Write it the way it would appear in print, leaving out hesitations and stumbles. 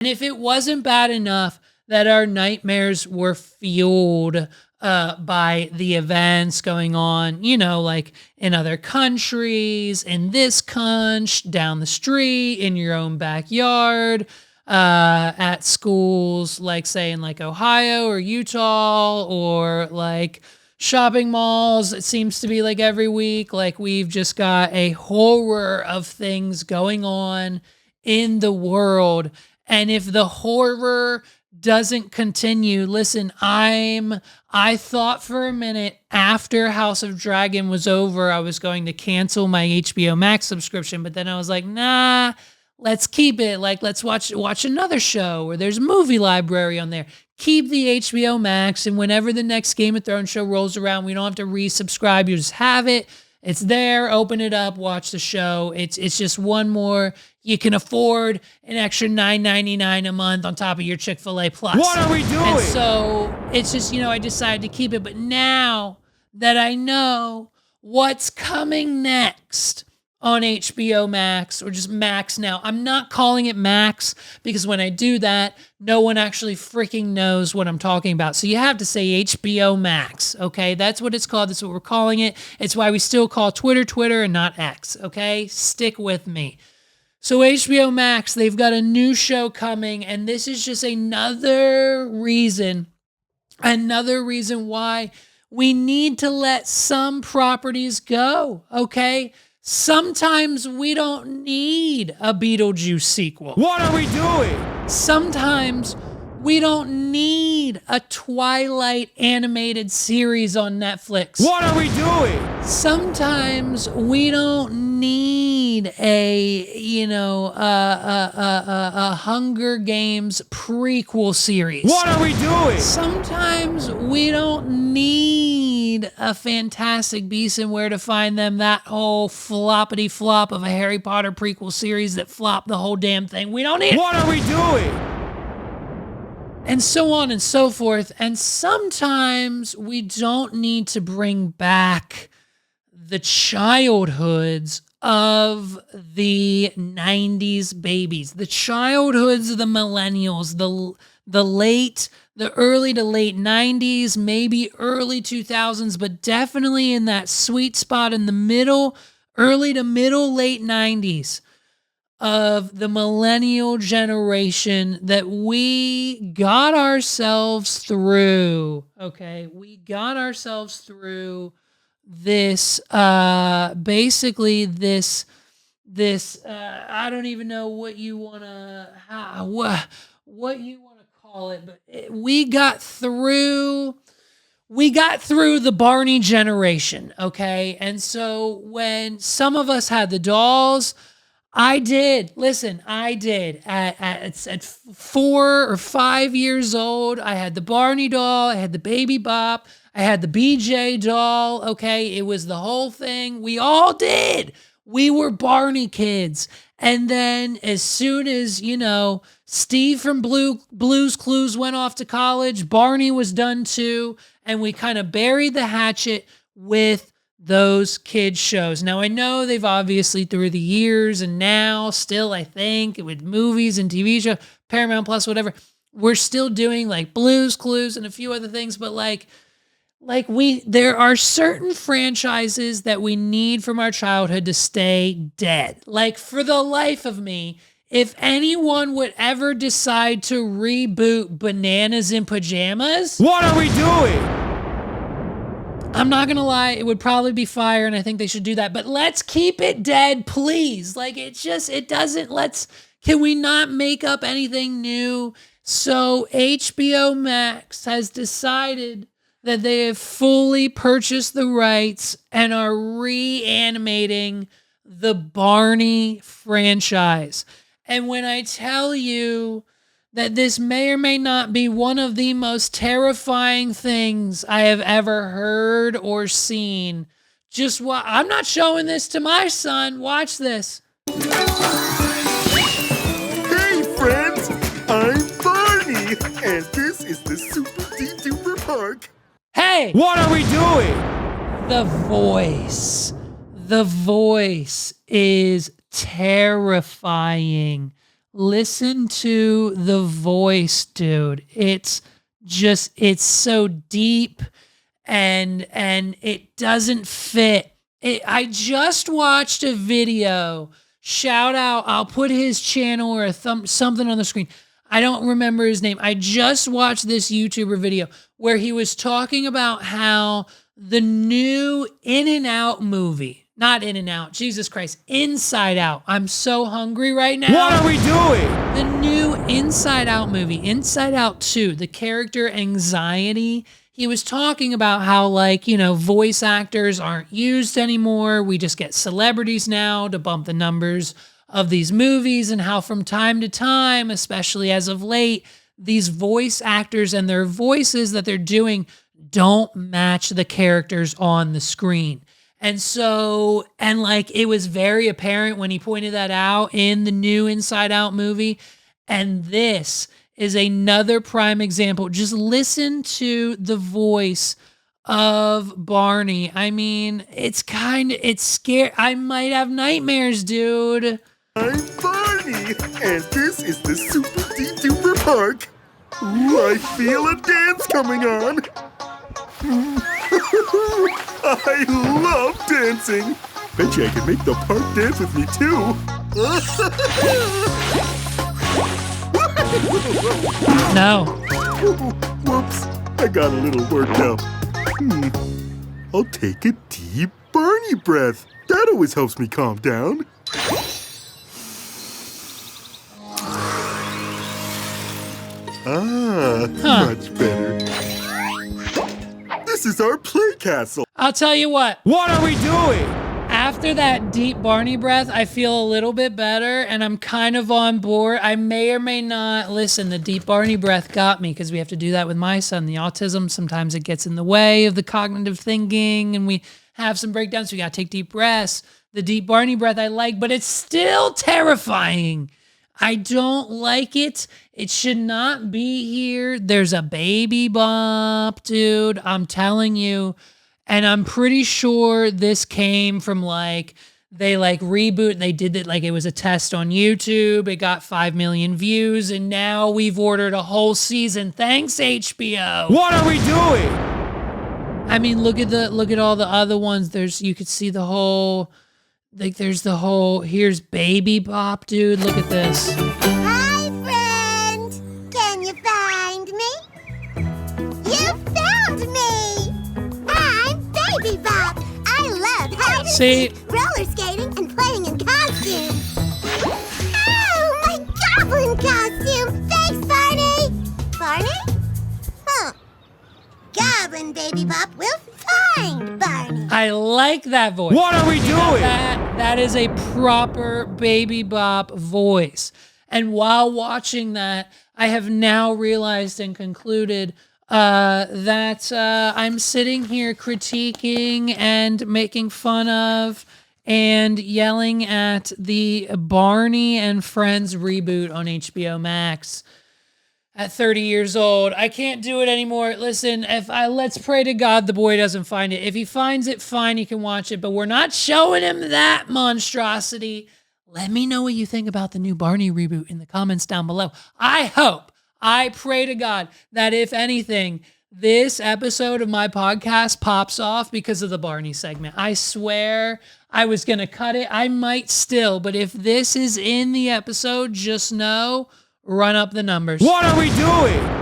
And if it wasn't bad enough that our nightmares were fueled by the events going on, like in other countries, in this country, down the street, in your own backyard, at schools, like say in like Ohio or Utah, or like shopping malls. It seems to be like every week, like we've just got a horror of things going on in the world. And if the horror doesn't continue, listen, I thought for a minute after House of Dragon was over, I was going to cancel my HBO Max subscription, but then I was like, nah, let's keep it. Like, let's watch another show, or there's a movie library on there. Keep the HBO Max, and whenever the next Game of Thrones show rolls around, we don't have to resubscribe. You just have it. It's there. Open it up. Watch the show. It's just one more. You can afford an extra $9.99 a month on top of your Chick-fil-A Plus. What are we doing? And so it's just, I decided to keep it. But now that I know what's coming next on HBO Max, or just Max now, I'm not calling it Max because when I do that, no one actually freaking knows what I'm talking about. So you have to say HBO Max, okay? That's what it's called. That's what we're calling it. It's why we still call Twitter and not X, okay? Stick with me. So HBO Max, they've got a new show coming, and this is just another reason why we need to let some properties go, okay? Sometimes we don't need a Beetlejuice sequel. What are we doing? Sometimes we don't need a Twilight animated series on Netflix. What are we doing? Sometimes we don't need a Hunger Games prequel series. What are we doing? Sometimes we don't need a Fantastic Beasts and Where to Find Them, that whole floppity flop of a Harry Potter prequel series that flopped the whole damn thing. We don't need it. What are we doing? And so on and so forth. And sometimes we don't need to bring back the childhoods of the 90s babies, the childhoods of the millennials, the early to late 90s, maybe early 2000s, but definitely in that sweet spot in the middle, early to middle, late 90s. Of the millennial generation that we got ourselves through. Okay, we got ourselves through this. Basically, this. I don't even know what you wanna what you wanna call it, but we got through. We got through the Barney generation. Okay, and so when some of us had the dolls. I did. Listen, I did. At 4 or 5 years old, I had the Barney doll. I had the Baby Bop. I had the BJ doll. Okay, it was the whole thing. We all did. We were Barney kids. And then as soon as, Steve from Blue's Clues went off to college, Barney was done too. And we kind of buried the hatchet with those kids shows. Now I know they've obviously through the years and now still, I think with movies and TV show, Paramount Plus, whatever, we're still doing like Blue's Clues and a few other things, but there are certain franchises that we need from our childhood to stay dead. Like for the life of me, if anyone would ever decide to reboot Bananas in Pajamas, what are we doing? I'm not going to lie, it would probably be fire, and I think they should do that. But let's keep it dead, please. Can we not make up anything new? So HBO Max has decided that they have fully purchased the rights and are reanimating the Barney franchise. And when I tell you that this may or may not be one of the most terrifying things I have ever heard or seen. I'm not showing this to my son. Watch this. Hey friends, I'm Barney, and this is the Super D-Duper Park. Hey! What are we doing? The voice is terrifying. listen to the voice, dude. It's so deep and it doesn't fit. I just watched a video. Shout out, I'll put his channel or something on the screen. I don't remember his name. I just watched this YouTuber video where he was talking about how the new In-N-Out movie, not In-N-Out, Jesus Christ, Inside Out. I'm so hungry right now. What are we doing? The new Inside Out movie, Inside Out 2, the character anxiety. He was talking about how, like, you know, voice actors aren't used anymore. We just get celebrities now to bump the numbers of these movies, and how from time to time, especially as of late, these voice actors and their voices that they're doing don't match the characters on the screen. And so, and like, it was very apparent when he pointed that out in the new Inside Out movie. And this is another prime example. Just listen to the voice of Barney. I mean, it's scary. I might have nightmares, dude. I'm Barney, and this is the Super Duper Park. Ooh, I feel a dance coming on. I love dancing. Bet you I can make the park dance with me too. No. Whoops, I got a little worked up. I'll take a deep Barney breath. That always helps me calm down. Much better. This is our play castle. I'll tell you what. What are we doing? After that deep Barney breath, I feel a little bit better, and I'm kind of on board. I may or may not listen. The deep Barney breath got me because we have to do that with my son. The autism, sometimes it gets in the way of the cognitive thinking, and we have some breakdowns. So we got to take deep breaths. The deep Barney breath I like, but it's still terrifying. I don't like it. It should not be here. There's a baby bump, dude. I'm telling you. And I'm pretty sure this came from like, they like reboot. They did it like it was a test on YouTube. It got 5 million views. And now we've ordered a whole season. Thanks, HBO. What are we doing? I mean, look at all the other ones. You could see the whole, like there's the whole, here's Baby Bop, dude. Look at this. Hi, friend. Can you find me? You found me. I'm Baby Bop. I love hide and seek, roller skating, and playing in costumes. Oh, my goblin costume. Thanks, Barney. Barney? Huh. Goblin Baby Bop will find Barney. I like that voice. What are we doing? That is a proper Baby Bop voice. And while watching that, I have now realized and concluded that I'm sitting here critiquing and making fun of and yelling at the Barney and Friends reboot on HBO Max. At 30 years old, I can't do it anymore. Listen, let's pray to God the boy doesn't find it. If he finds it, fine, he can watch it, but we're not showing him that monstrosity. Let me know what you think about the new Barney reboot in the comments down below. I pray to God that if anything, this episode of my podcast pops off because of the Barney segment. I swear I was going to cut it. I might still, but if this is in the episode, just know, run up the numbers. What are we doing?